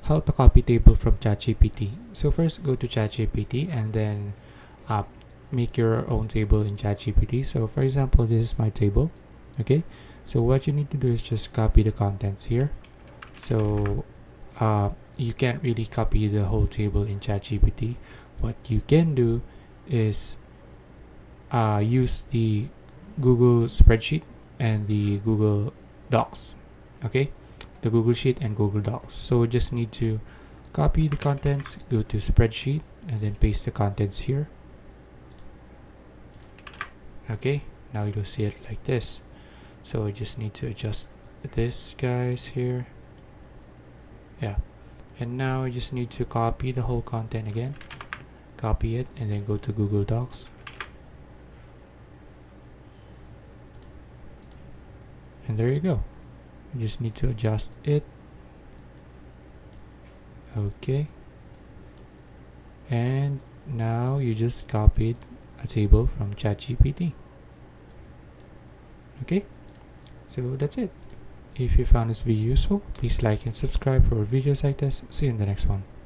how to copy table from ChatGPT. So first go to ChatGPT and then make your own table in ChatGPT. So for example, this is my table. Okay, so what you need to do is just copy the contents here. So you can't really copy the whole table in ChatGPT. What you can do is use the Google spreadsheet and the Google Docs. Okay, the Google Sheet and Google Docs. So just need to copy the contents, go to spreadsheet, and then paste the contents here. Okay, now you'll see it like this. So I just need to adjust this guys here. Yeah, and now I just need to copy the whole content again, copy it, and then go to Google Docs, and there you go. You just need to adjust it. Okay, and now you just copied a table from ChatGPT. Okay, so that's it. If you found this video useful, please like and subscribe for videos like this. See you in the next one.